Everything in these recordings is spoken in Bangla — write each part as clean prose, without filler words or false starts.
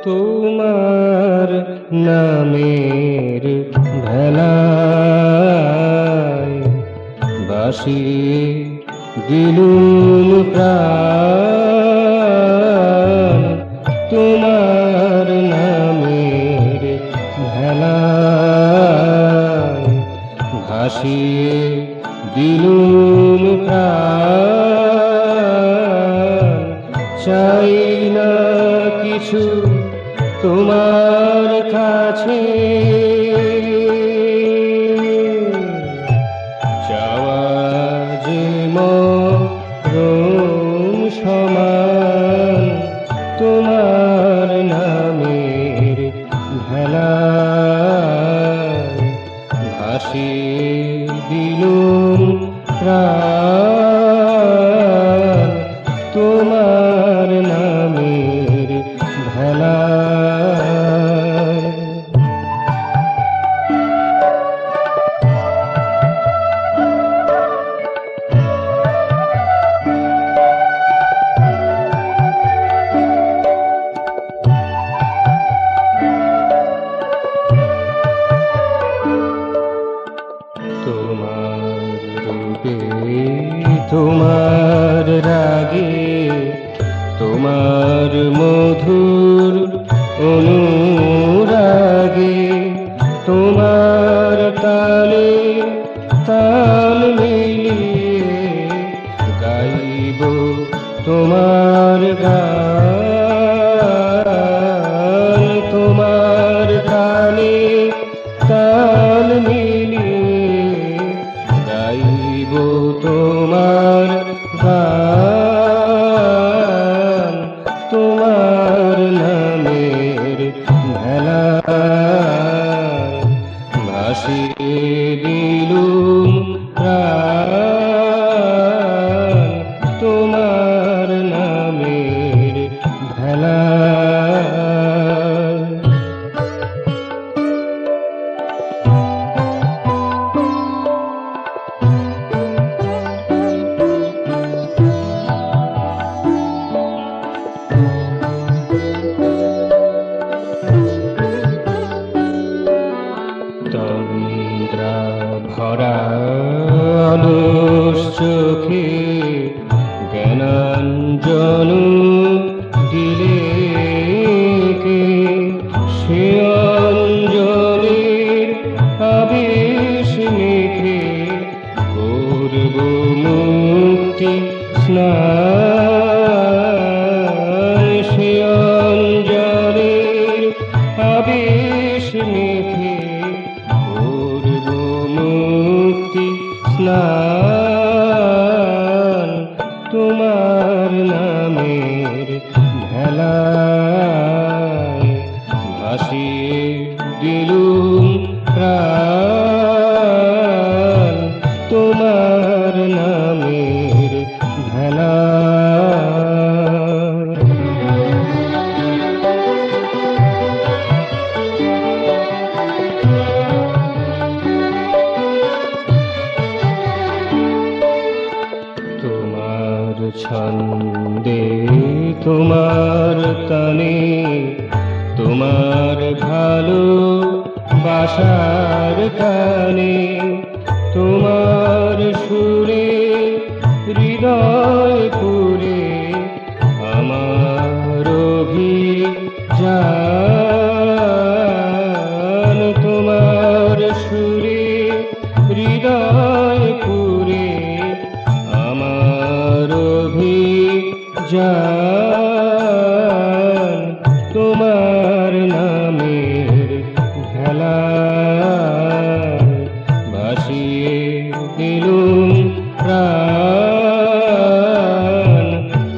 তোমার নামের ভেলায় বাসিয়ে দিলুম প্রাণ। তোমার নামের ভেলায় ভাসিয়ে দিলুম প্রাণ। চাই না কিছু তোমার কাছে, চাওয়া যে মরণ সমান। তোমার নামের ভেলায় ভাসিয়ে দিলুম প্রাণ। তোমার নামের ভেলায়। তোমার রূপে তোমার রাগে তোমার মধুর অনুরাগে তোমার তালে তাল মিলিয়ে গাইব তোমার গান। তোমার তালে তাল মিলিয়ে গাইব তোমার গান। তোমার নামের ভেলায় ভাসিয়ে দিলুম প্রাণ। তোমার নামের ভেলায়। তন্দ্রা ভরা অলস চোখে জ্ঞানাঞ্জন দিলে কে? সে অঞ্জলির আবেশ মেখে করব মুক্তি স্নান। সে অঞ্জলির আবেশ মেখে করব মুক্তি স্নান। তোমার নামের ভেলায় ভাসিয়ে দিলুম প্রাণ। তোমার নামের ভেলায়। তোমার ছন্দে তোমার তানে তোমার ভালো বাসার কানে তোমার সুরে হৃদয় পুরে আমার অভিযান। তোমার সুরে হৃদয় পুরে আমার অভিযান। তোমার নামের ভেলায় ভাসিয়ে দিলুম প্রাণ।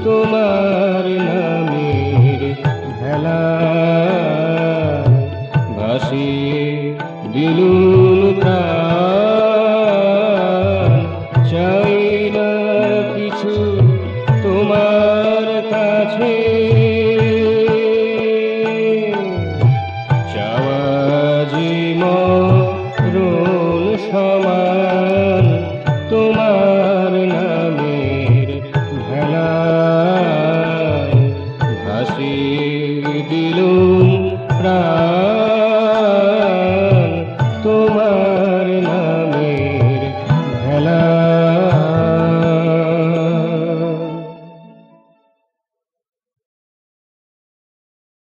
তোমার নামের ভেলায় ভাসিয়ে দিলুম প্রাণ। না